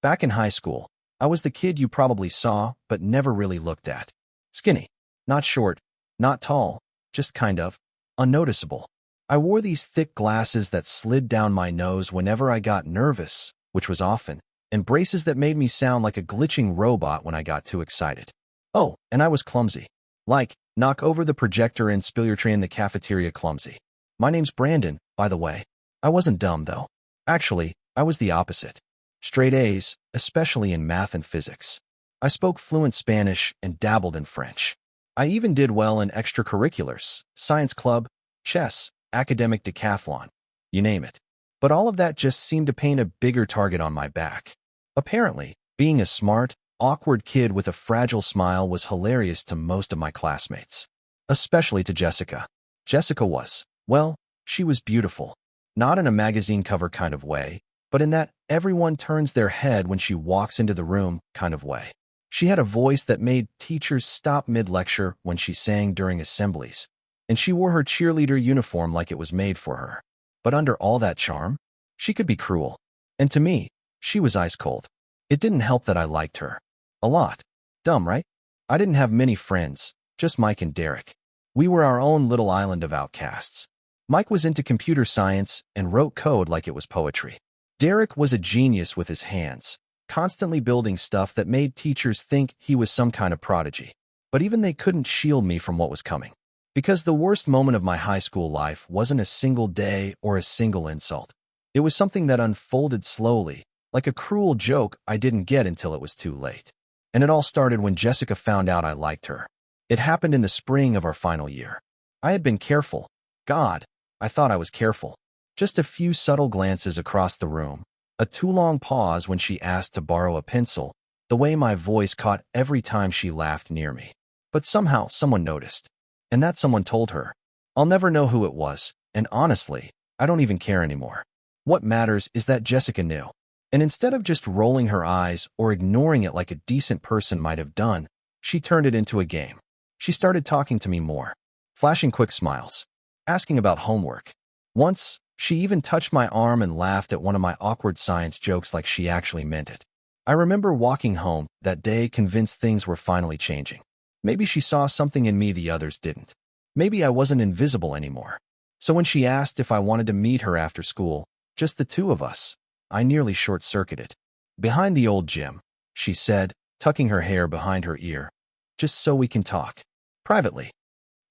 Back in high school, I was the kid you probably saw but never really looked at. Skinny. Not short, not tall, just kind of unnoticeable. I wore these thick glasses that slid down my nose whenever I got nervous, which was often, and braces that made me sound like a glitching robot when I got too excited. Oh, and I was clumsy. Like, knock over the projector and spill your tray in the cafeteria clumsy. My name's Brandon, by the way. I wasn't dumb, though. Actually, I was the opposite. Straight A's, especially in math and physics. I spoke fluent Spanish and dabbled in French. I even did well in extracurriculars, science club, chess, academic decathlon, you name it. But all of that just seemed to paint a bigger target on my back. Apparently, being a smart, awkward kid with a fragile smile was hilarious to most of my classmates. Especially to Jessica. Jessica was, well, she was beautiful. Not in a magazine cover kind of way, but in that everyone turns their head when she walks into the room kind of way. She had a voice that made teachers stop mid-lecture when she sang during assemblies, and she wore her cheerleader uniform like it was made for her. But under all that charm, she could be cruel. And to me, she was ice cold. It didn't help that I liked her. A lot. Dumb, right? I didn't have many friends, just Mike and Derek. We were our own little island of outcasts. Mike was into computer science and wrote code like it was poetry. Derek was a genius with his hands, constantly building stuff that made teachers think he was some kind of prodigy. But even they couldn't shield me from what was coming. Because the worst moment of my high school life wasn't a single day or a single insult. It was something that unfolded slowly, like a cruel joke I didn't get until it was too late. And it all started when Jessica found out I liked her. It happened in the spring of our final year. I had been careful. God, I thought I was careful. Just a few subtle glances across the room, a too long pause when she asked to borrow a pencil, the way my voice caught every time she laughed near me. But somehow someone noticed. And that someone told her. I'll never know who it was, and honestly, I don't even care anymore. What matters is that Jessica knew. And instead of just rolling her eyes or ignoring it like a decent person might have done, she turned it into a game. She started talking to me more, flashing quick smiles, asking about homework. Once, she even touched my arm and laughed at one of my awkward science jokes like she actually meant it. I remember walking home that day convinced things were finally changing. Maybe she saw something in me the others didn't. Maybe I wasn't invisible anymore. So when she asked if I wanted to meet her after school, just the two of us, I nearly short-circuited. Behind the old gym, she said, tucking her hair behind her ear. Just so we can talk. Privately.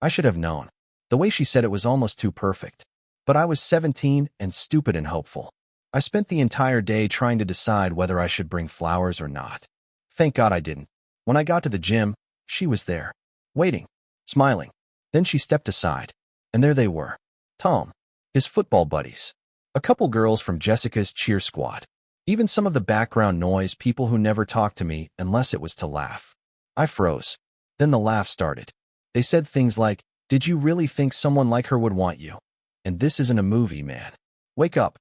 I should have known. The way she said it was almost too perfect. But I was 17 and stupid and hopeful. I spent the entire day trying to decide whether I should bring flowers or not. Thank God I didn't. When I got to the gym, she was there, waiting, smiling. Then she stepped aside, and there they were. Tom, his football buddies, a couple girls from Jessica's cheer squad, even some of the background noise people who never talked to me unless it was to laugh. I froze. Then the laugh started. They said things like, "Did you really think someone like her would want you? And this isn't a movie, man. Wake up."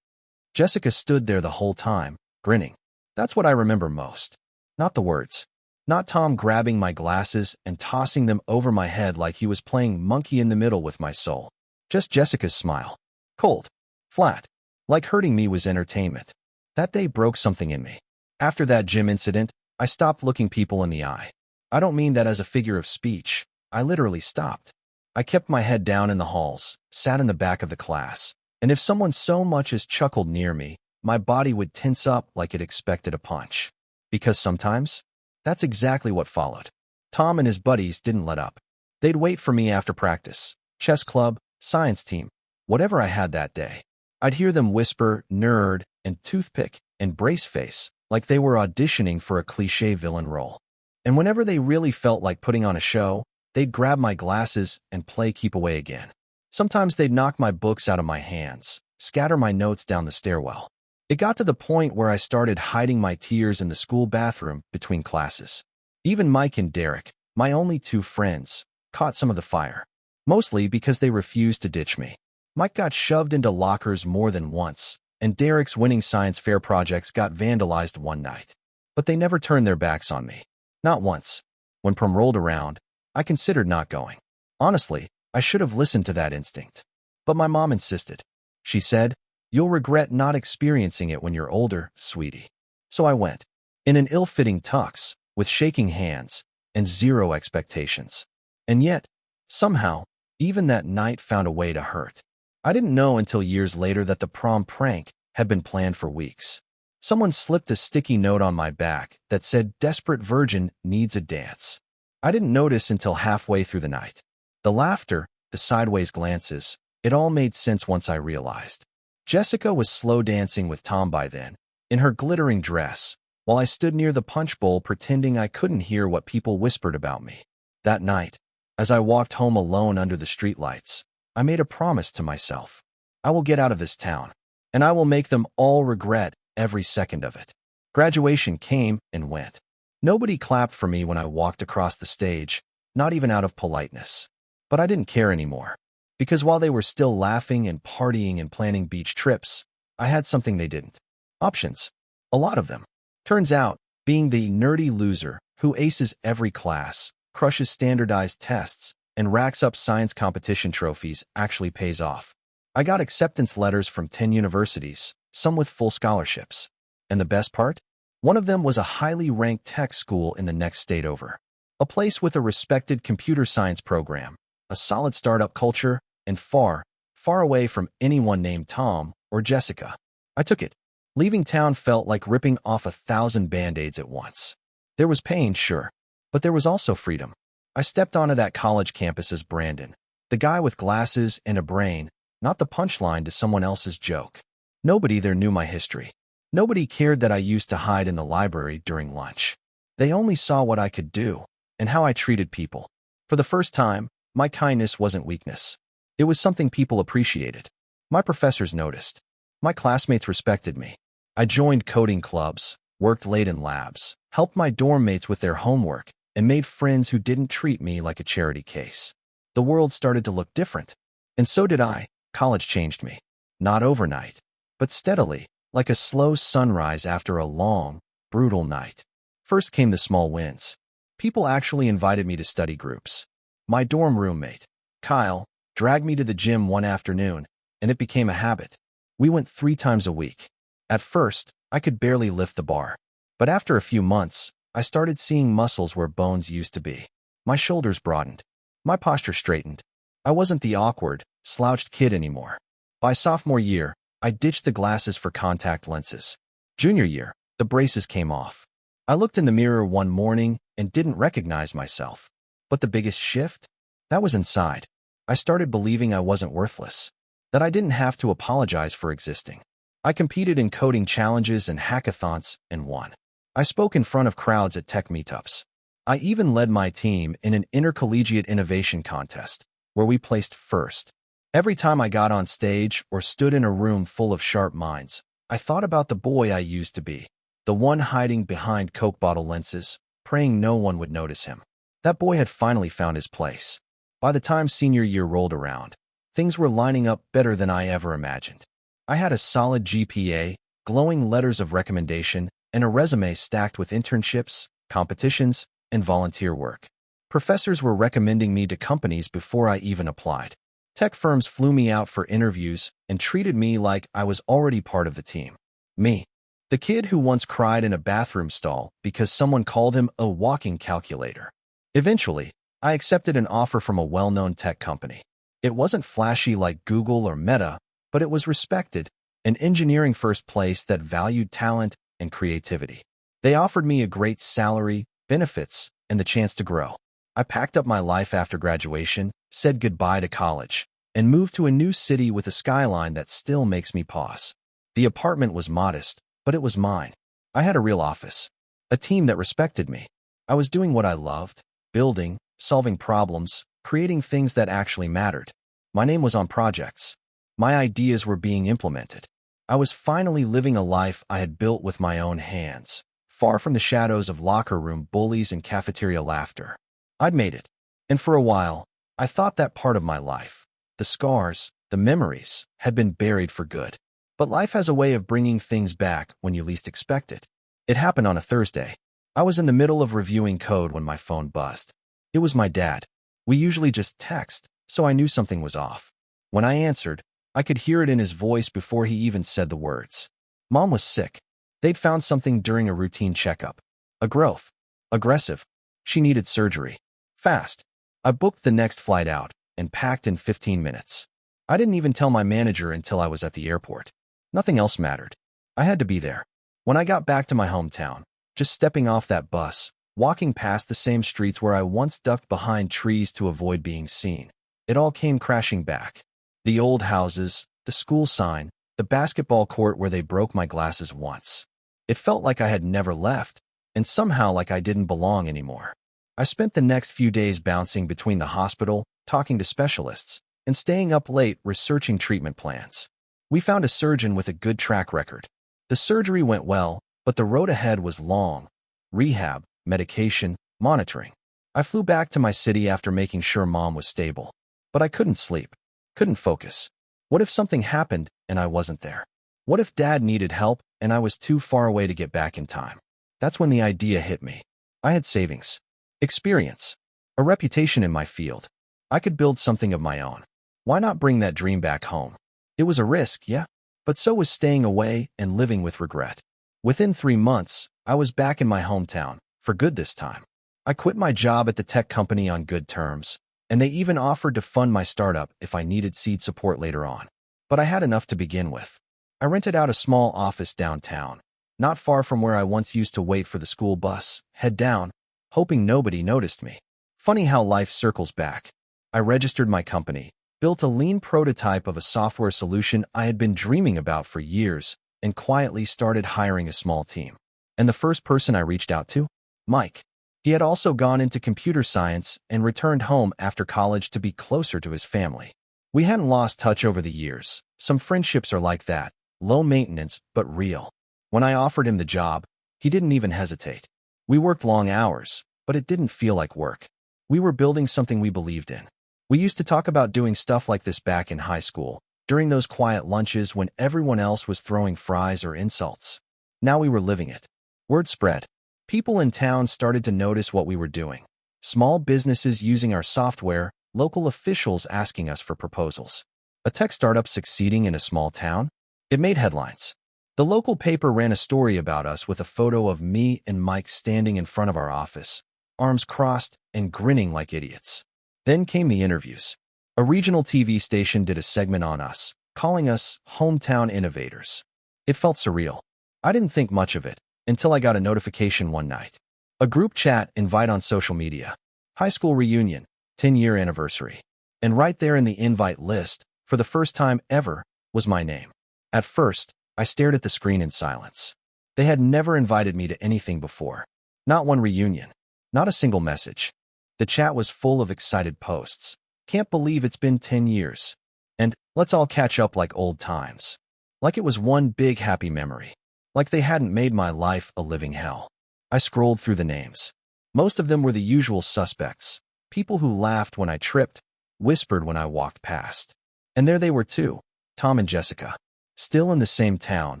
Jessica stood there the whole time, grinning. That's what I remember most. Not the words. Not Tom grabbing my glasses and tossing them over my head like he was playing monkey in the middle with my soul. Just Jessica's smile. Cold. Flat. Like hurting me was entertainment. That day broke something in me. After that gym incident, I stopped looking people in the eye. I don't mean that as a figure of speech. I literally stopped. I kept my head down in the halls, sat in the back of the class, and if someone so much as chuckled near me, my body would tense up like it expected a punch. Because sometimes, that's exactly what followed. Tom and his buddies didn't let up. They'd wait for me after practice, chess club, science team, whatever I had that day. I'd hear them whisper, nerd, and toothpick, and brace face, like they were auditioning for a cliché villain role. And whenever they really felt like putting on a show, they'd grab my glasses and play keep away again. Sometimes they'd knock my books out of my hands, scatter my notes down the stairwell. It got to the point where I started hiding my tears in the school bathroom between classes. Even Mike and Derek, my only two friends, caught some of the fire. Mostly because they refused to ditch me. Mike got shoved into lockers more than once, and Derek's winning science fair projects got vandalized one night. But they never turned their backs on me. Not once. When prom rolled around, I considered not going. Honestly, I should have listened to that instinct. But my mom insisted. She said, "You'll regret not experiencing it when you're older, sweetie." So I went. in an ill-fitting tux, with shaking hands and zero expectations. And yet, somehow, even that night found a way to hurt. I didn't know until years later that the prom prank had been planned for weeks. Someone slipped a sticky note on my back that said, "Desperate virgin needs a dance." I didn't notice until halfway through the night. The laughter, the sideways glances, it all made sense once I realized. Jessica was slow dancing with Tom by then, in her glittering dress, while I stood near the punch bowl pretending I couldn't hear what people whispered about me. That night, as I walked home alone under the streetlights, I made a promise to myself. I will get out of this town, and I will make them all regret every second of it. Graduation came and went. Nobody clapped for me when I walked across the stage, not even out of politeness. But I didn't care anymore, because while they were still laughing and partying and planning beach trips, I had something they didn't. Options. A lot of them. Turns out, being the nerdy loser who aces every class, crushes standardized tests, and racks up science competition trophies actually pays off. I got acceptance letters from 10 universities, some with full scholarships. And the best part? One of them was a highly ranked tech school in the next state over. A place with a respected computer science program, a solid startup culture, and far, far away from anyone named Tom or Jessica. I took it. Leaving town felt like ripping off 1,000 band-aids at once. There was pain, sure, but there was also freedom. I stepped onto that college campus as Brandon, the guy with glasses and a brain, not the punchline to someone else's joke. Nobody there knew my history. Nobody cared that I used to hide in the library during lunch. They only saw what I could do and how I treated people. For the first time, my kindness wasn't weakness. It was something people appreciated. My professors noticed. My classmates respected me. I joined coding clubs, worked late in labs, helped my dorm mates with their homework, and made friends who didn't treat me like a charity case. The world started to look different. And so did I. College changed me. Not overnight, but steadily, like a slow sunrise after a long, brutal night. First came the small wins. People actually invited me to study groups. My dorm roommate, Kyle, dragged me to the gym one afternoon, and it became a habit. We went 3 times a week. At first, I could barely lift the bar. But after a few months, I started seeing muscles where bones used to be. My shoulders broadened. My posture straightened. I wasn't the awkward, slouched kid anymore. By sophomore year, I ditched the glasses for contact lenses. Junior year, the braces came off. I looked in the mirror one morning and didn't recognize myself. But the biggest shift? That was inside. I started believing I wasn't worthless, that I didn't have to apologize for existing. I competed in coding challenges and hackathons and won. I spoke in front of crowds at tech meetups. I even led my team in an intercollegiate innovation contest, where we placed first. Every time I got on stage or stood in a room full of sharp minds, I thought about the boy I used to be, the one hiding behind Coke bottle lenses, praying no one would notice him. That boy had finally found his place. By the time senior year rolled around, things were lining up better than I ever imagined. I had a solid GPA, glowing letters of recommendation, and a resume stacked with internships, competitions, and volunteer work. Professors were recommending me to companies before I even applied. Tech firms flew me out for interviews and treated me like I was already part of the team. Me, the kid who once cried in a bathroom stall because someone called him a walking calculator. Eventually, I accepted an offer from a well-known tech company. It wasn't flashy like Google or Meta, but it was respected, an engineering first place that valued talent and creativity. They offered me a great salary, benefits, and the chance to grow. I packed up my life after graduation, said goodbye to college, and moved to a new city with a skyline that still makes me pause. The apartment was modest, but it was mine. I had a real office, a team that respected me. I was doing what I loved, building, solving problems, creating things that actually mattered. My name was on projects. My ideas were being implemented. I was finally living a life I had built with my own hands, far from the shadows of locker room bullies and cafeteria laughter. I'd made it. And for a while, I thought that part of my life, the scars, the memories, had been buried for good. But life has a way of bringing things back when you least expect it. It happened on a Thursday. I was in the middle of reviewing code when my phone buzzed. It was my dad. We usually just text, so I knew something was off. When I answered, I could hear it in his voice before he even said the words. Mom was sick. They'd found something during a routine checkup. A growth. Aggressive. She needed surgery. Fast. I booked the next flight out and packed in 15 minutes. I didn't even tell my manager until I was at the airport. Nothing else mattered. I had to be there. When I got back to my hometown, just stepping off that bus, walking past the same streets where I once ducked behind trees to avoid being seen, it all came crashing back. The old houses, the school sign, the basketball court where they broke my glasses once. It felt like I had never left, and somehow like I didn't belong anymore. I spent the next few days bouncing between the hospital, talking to specialists, and staying up late researching treatment plans. We found a surgeon with a good track record. The surgery went well, but the road ahead was long. Rehab, medication, monitoring. I flew back to my city after making sure Mom was stable. But I couldn't sleep, couldn't focus. What if something happened and I wasn't there? What if Dad needed help and I was too far away to get back in time? That's when the idea hit me. I had savings, experience, a reputation in my field. I could build something of my own. Why not bring that dream back home? It was a risk, yeah, but so was staying away and living with regret. Within 3 months, I was back in my hometown, for good this time. I quit my job at the tech company on good terms, and they even offered to fund my startup if I needed seed support later on. But I had enough to begin with. I rented out a small office downtown, not far from where I once used to wait for the school bus, head down, hoping nobody noticed me. Funny how life circles back. I registered my company, built a lean prototype of a software solution I had been dreaming about for years, and quietly started hiring a small team. And the first person I reached out to? Mike. He had also gone into computer science and returned home after college to be closer to his family. We hadn't lost touch over the years. Some friendships are like that, low maintenance but real. When I offered him the job, he didn't even hesitate. We worked long hours, but it didn't feel like work. We were building something we believed in. We used to talk about doing stuff like this back in high school, during those quiet lunches when everyone else was throwing fries or insults. Now we were living it. Word spread. People in town started to notice what we were doing. Small businesses using our software, local officials asking us for proposals. A tech startup succeeding in a small town? It made headlines. The local paper ran a story about us with a photo of me and Mike standing in front of our office, arms crossed and grinning like idiots. Then came the interviews. A regional TV station did a segment on us, calling us hometown innovators. It felt surreal. I didn't think much of it until I got a notification one night. A group chat invite on social media. High school reunion, 10-year anniversary. And right there in the invite list, for the first time ever, was my name. At first, I stared at the screen in silence. They had never invited me to anything before. Not one reunion. Not a single message. The chat was full of excited posts. Can't believe it's been 10 years. And let's all catch up like old times. Like it was one big happy memory. Like they hadn't made my life a living hell. I scrolled through the names. Most of them were the usual suspects. People who laughed when I tripped, whispered when I walked past. And there they were too, Tom and Jessica. Still in the same town,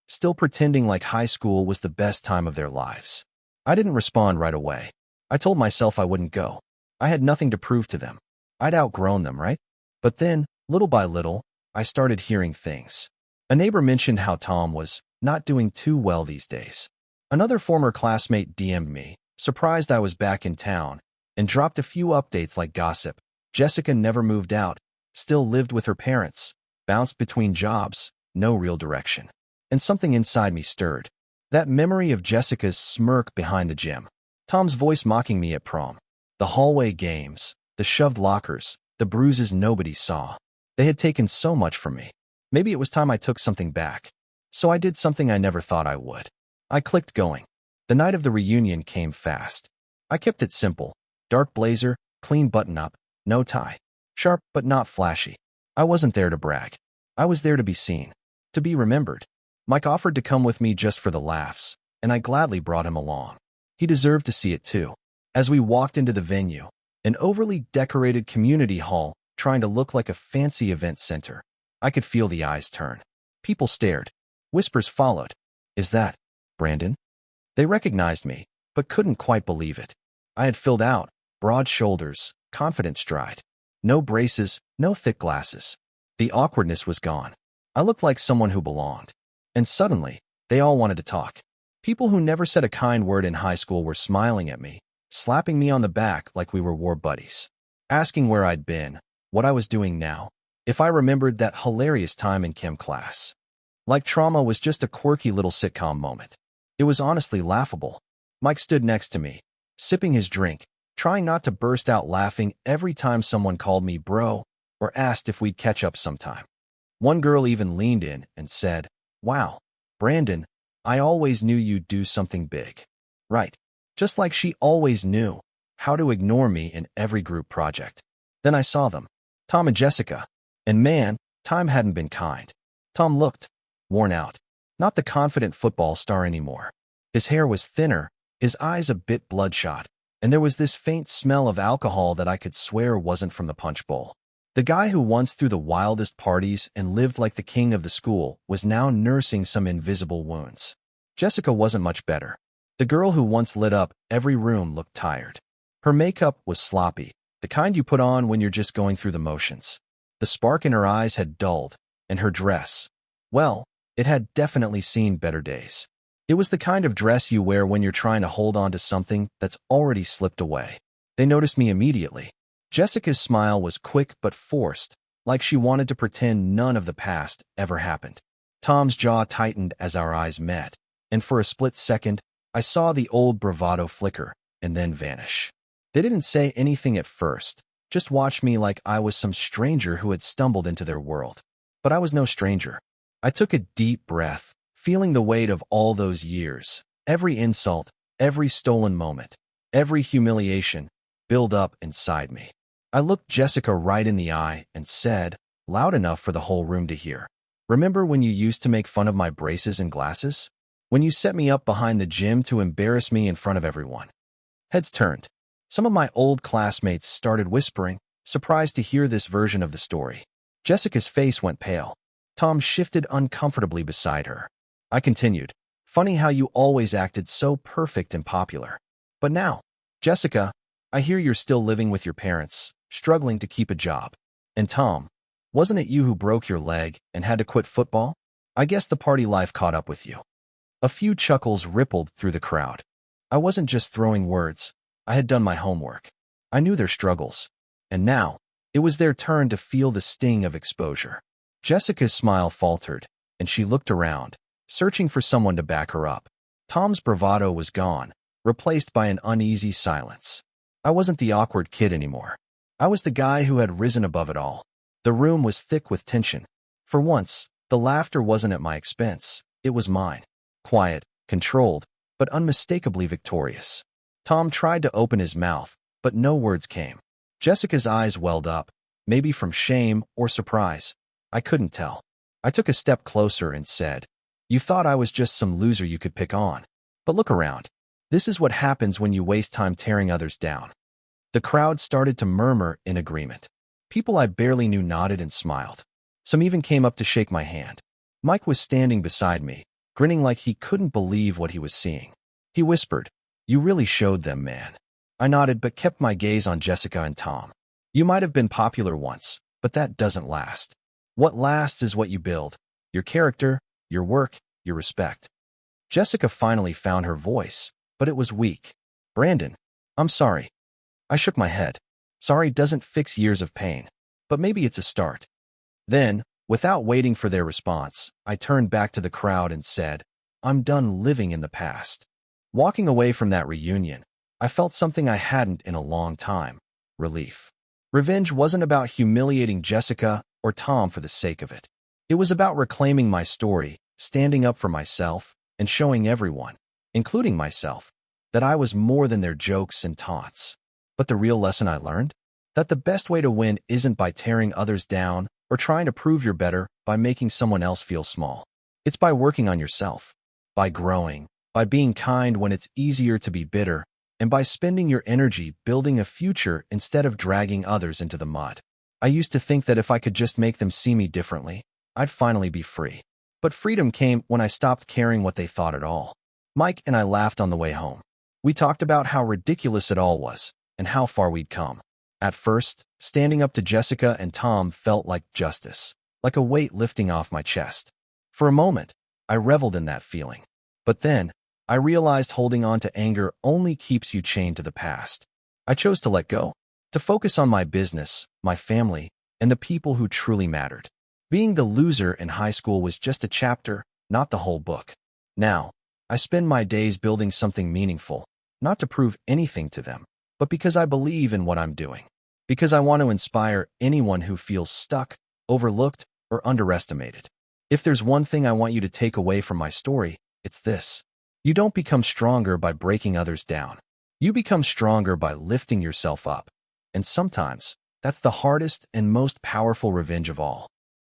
still pretending like high school was the best time of their lives. I didn't respond right away. I told myself I wouldn't go. I had nothing to prove to them. I'd outgrown them, right? But then, little by little, I started hearing things. A neighbor mentioned how Tom was not doing too well these days. Another former classmate DM'd me, surprised I was back in town, and dropped a few updates like gossip. Jessica never moved out, still lived with her parents, bounced between jobs, no real direction. And something inside me stirred. That memory of Jessica's smirk behind the gym. Tom's voice mocking me at prom. The hallway games, the shoved lockers, the bruises nobody saw. They had taken so much from me. Maybe it was time I took something back. So I did something I never thought I would. I clicked going. The night of the reunion came fast. I kept it simple. Dark blazer, clean button-up, no tie. Sharp but not flashy. I wasn't there to brag. I was there to be seen. To be remembered. Mike offered to come with me just for the laughs, and I gladly brought him along. He deserved to see it too. As we walked into the venue, an overly decorated community hall trying to look like a fancy event center, I could feel the eyes turn. People stared. Whispers followed. Is that Brandon? They recognized me, but couldn't quite believe it. I had filled out, broad shoulders, confident stride. No braces, no thick glasses. The awkwardness was gone. I looked like someone who belonged. And suddenly, they all wanted to talk. People who never said a kind word in high school were smiling at me, slapping me on the back like we were war buddies, asking where I'd been, what I was doing now, if I remembered that hilarious time in chem class. Like trauma was just a quirky little sitcom moment. It was honestly laughable. Mike stood next to me, sipping his drink, trying not to burst out laughing every time someone called me bro or asked if we'd catch up sometime. One girl even leaned in and said, "Wow, Brandon, I always knew you'd do something big." Right. Just like she always knew how to ignore me in every group project. Then I saw them, Tom and Jessica, and man, time hadn't been kind. Tom looked worn out, not the confident football star anymore. His hair was thinner, his eyes a bit bloodshot, and there was this faint smell of alcohol that I could swear wasn't from the punch bowl. The guy who once threw the wildest parties and lived like the king of the school was now nursing some invisible wounds. Jessica wasn't much better. The girl who once lit up every room looked tired. Her makeup was sloppy, the kind you put on when you're just going through the motions. The spark in her eyes had dulled, and her dress, well, it had definitely seen better days. It was the kind of dress you wear when you're trying to hold on to something that's already slipped away. They noticed me immediately. Jessica's smile was quick but forced, like she wanted to pretend none of the past ever happened. Tom's jaw tightened as our eyes met, and for a split second, I saw the old bravado flicker and then vanish. They didn't say anything at first, just watched me like I was some stranger who had stumbled into their world. But I was no stranger. I took a deep breath, feeling the weight of all those years, every insult, every stolen moment, every humiliation build up inside me. I looked Jessica right in the eye and said, loud enough for the whole room to hear, "Remember when you used to make fun of my braces and glasses? When you set me up behind the gym to embarrass me in front of everyone?" Heads turned. Some of my old classmates started whispering, surprised to hear this version of the story. Jessica's face went pale. Tom shifted uncomfortably beside her. I continued, "Funny how you always acted so perfect and popular. But now, Jessica, I hear you're still living with your parents, struggling to keep a job. And Tom, wasn't it you who broke your leg and had to quit football? I guess the party life caught up with you." A few chuckles rippled through the crowd. I wasn't just throwing words. I had done my homework. I knew their struggles. And now, it was their turn to feel the sting of exposure. Jessica's smile faltered, and she looked around, searching for someone to back her up. Tom's bravado was gone, replaced by an uneasy silence. I wasn't the awkward kid anymore. I was the guy who had risen above it all. The room was thick with tension. For once, the laughter wasn't at my expense. It was mine. Quiet, controlled, but unmistakably victorious. Tom tried to open his mouth, but no words came. Jessica's eyes welled up, maybe from shame or surprise. I couldn't tell. I took a step closer and said, "You thought I was just some loser you could pick on. But look around. This is what happens when you waste time tearing others down." The crowd started to murmur in agreement. People I barely knew nodded and smiled. Some even came up to shake my hand. Mike was standing beside me, grinning like he couldn't believe what he was seeing. He whispered, "You really showed them, man." I nodded but kept my gaze on Jessica and Tom. You might have been popular once, but that doesn't last. What lasts is what you build. Your character, your work, your respect. Jessica finally found her voice, but it was weak. "Brandon, I'm sorry." I shook my head. Sorry doesn't fix years of pain, but maybe it's a start. Then, without waiting for their response, I turned back to the crowd and said, "I'm done living in the past." Walking away from that reunion, I felt something I hadn't in a long time: relief. Revenge wasn't about humiliating Jessica or Tom for the sake of it. It was about reclaiming my story, standing up for myself, and showing everyone, including myself, that I was more than their jokes and taunts. But the real lesson I learned? That the best way to win isn't by tearing others down or trying to prove you're better by making someone else feel small. It's by working on yourself, by growing, by being kind when it's easier to be bitter, and by spending your energy building a future instead of dragging others into the mud. I used to think that if I could just make them see me differently, I'd finally be free. But freedom came when I stopped caring what they thought at all. Mike and I laughed on the way home. We talked about how ridiculous it all was and how far we'd come. At first, standing up to Jessica and Tom felt like justice, like a weight lifting off my chest. For a moment, I reveled in that feeling. But then, I realized holding on to anger only keeps you chained to the past. I chose to let go, to focus on my business, my family, and the people who truly mattered. Being the loser in high school was just a chapter, not the whole book. Now, I spend my days building something meaningful, not to prove anything to them, but because I believe in what I'm doing. Because I want to inspire anyone who feels stuck, overlooked, or underestimated. If there's one thing I want you to take away from my story, it's this. You don't become stronger by breaking others down. You become stronger by lifting yourself up. And sometimes, that's the hardest and most powerful revenge of all.